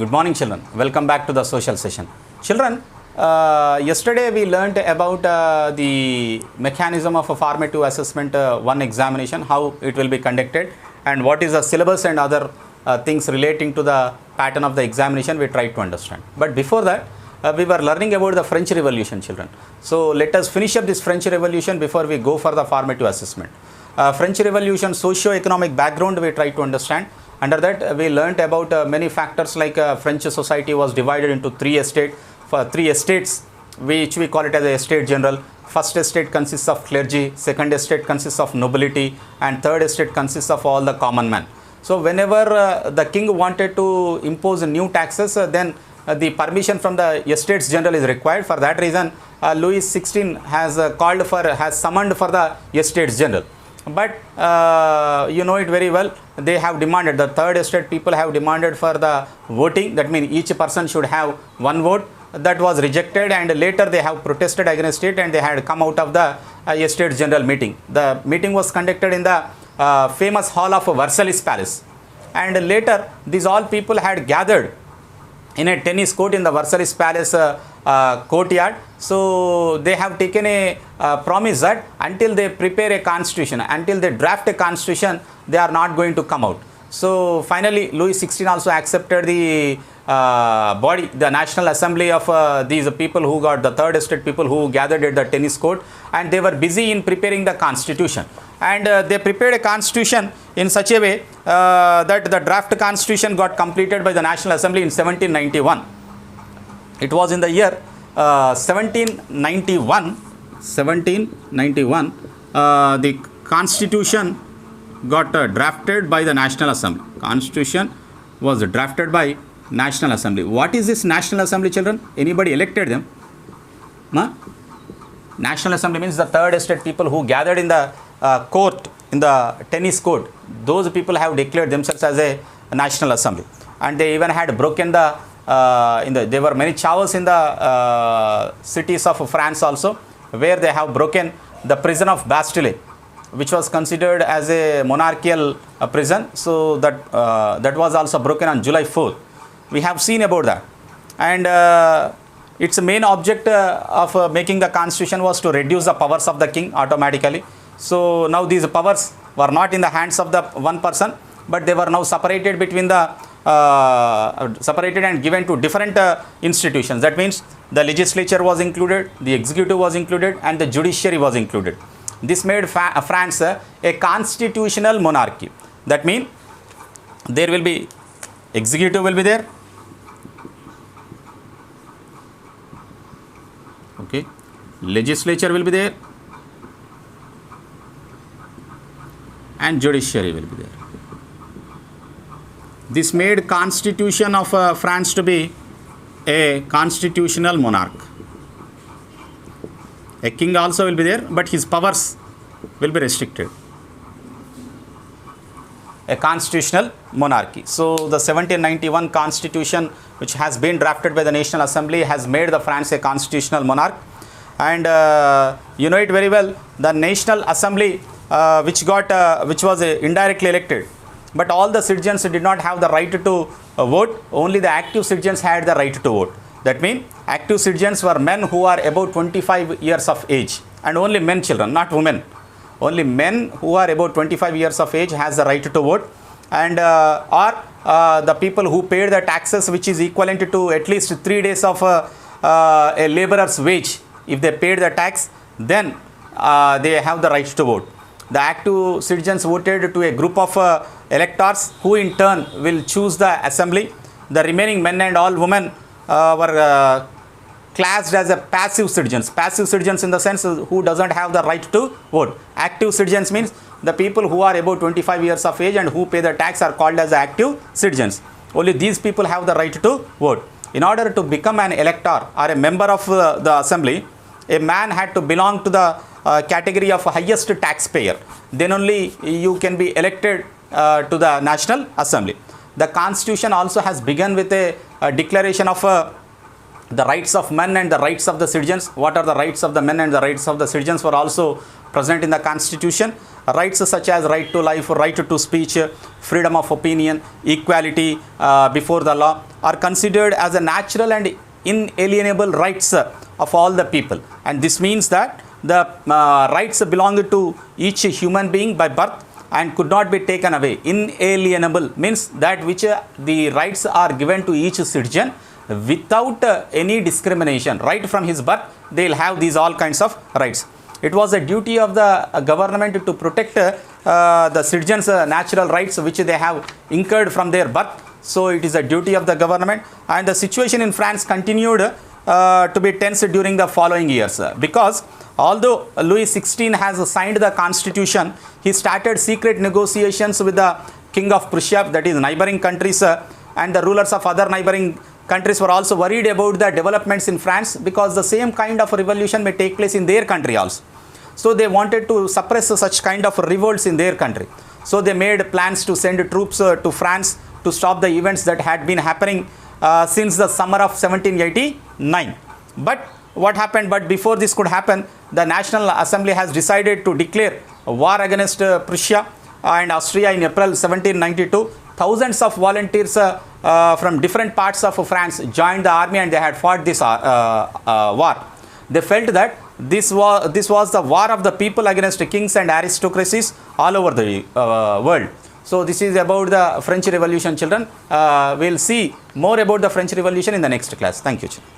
Good morning, children. Welcome back to the social session. Children, yesterday we learnt about the mechanism of a formative assessment one examination, how it will be conducted, and what is the syllabus and other things relating to the pattern of the examination we tried to understand. But before that, we were learning about the French Revolution, children. So let us finish up this French Revolution before we go for the formative assessment. French Revolution socio-economic background we tried to understand. Under that, we learnt about many factors like French society was divided into three estates, which we call it as a estate general. First estate consists of clergy, second estate consists of nobility, and third estate consists of all the common men. So whenever the king wanted to impose new taxes, then the permission from the estates general is required. For that reason, Louis XVI has summoned for the estates general. But you know it very well, they have demanded, the third estate people have demanded for the voting. That means each person should have one vote. That was rejected, and later they have protested against it, and they had come out of the estates general meeting. The meeting was conducted in the famous hall of Versailles Palace, and later these all people had gathered in a tennis court in the Versailles Palace courtyard. So they have taken a promise that until they prepare a constitution, until they draft a constitution, they are not going to come out. So finally Louis XVI also accepted the body, the National Assembly of these people who got the third estate people who gathered at the tennis court, and they were busy in preparing the constitution. And they prepared a constitution in such a way that the draft constitution got completed by the National Assembly in 1791. It was in the year 1791, the constitution got drafted by the National Assembly. Constitution was drafted by National Assembly. What is this National Assembly, children? Anybody elected them? Huh? National Assembly means the third estate people who gathered in the court, in the tennis court. Those people have declared themselves as a National Assembly, and they even had broken the there were many chawals in the cities of France also, where they have broken the prison of Bastille, which was considered as a monarchical prison. So that was also broken on July 4th. We have seen about that, and its main object of making the constitution was to reduce the powers of the king automatically. So now these powers were not in the hands of the one person, but they were now separated between the separated and given to different institutions. That means the legislature was included, the executive was included, and the judiciary was included. This made France a constitutional monarchy. That means there will be executive will be there, okay, legislature will be there, and judiciary will be there. This made constitution of France to be a constitutional monarch. A king also will be there, but his powers will be restricted. A constitutional monarchy. So the 1791 constitution, which has been drafted by the National Assembly, has made the France a constitutional monarch. And you know it very well, the National Assembly which was indirectly elected, but all the citizens did not have the right to vote. Only the active citizens had the right to vote. That means active citizens were men who are about 25 years of age, and only men, children, not women. Only men who are about 25 years of age has the right to vote, and or the people who paid the taxes, which is equivalent to at least 3 days of a laborer's wage. If they paid the tax, then they have the right to vote. The active citizens voted to a group of electors who in turn will choose the assembly. The remaining men and all women were classed as a passive citizens. Passive citizens in the sense who doesn't have the right to vote. Active citizens means the people who are about 25 years of age and who pay the tax are called as active citizens. Only these people have the right to vote. In order to become an elector or a member of the assembly, a man had to belong to the category of highest taxpayer. Then only you can be elected to the National Assembly. The Constitution also has begun with a declaration of the rights of men and the rights of the citizens. What are the rights of the men and the rights of the citizens were also present in the Constitution. Rights such as right to life, right to speech, freedom of opinion, equality before the law, are considered as a natural and inalienable rights of all the people, and this means that the rights belong to each human being by birth and could not be taken away. Inalienable means that which the rights are given to each citizen without any discrimination. Right from his birth, they will have these all kinds of rights. It was a duty of the government to protect the citizens' natural rights which they have incurred from their birth. So it is a duty of the government, and the situation in France continued to be tense during the following years, because although Louis XVI has signed the constitution, he started secret negotiations with the king of Prussia, that is neighboring countries, and the rulers of other neighboring countries were also worried about the developments in France, because the same kind of revolution may take place in their country also. So they wanted to suppress such kind of revolts in their country. So they made plans to send troops to France to stop the events that had been happening since the summer of 1789. But what happened? But before this could happen, the National Assembly has decided to declare war against Prussia and Austria in April 1792. Thousands of volunteers from different parts of France joined the army, and they had fought this war. They felt that this was the war of the people against kings and aristocracies all over the world. So this is about the French Revolution, children. We'll see more about the French Revolution in the next class. Thank you, children.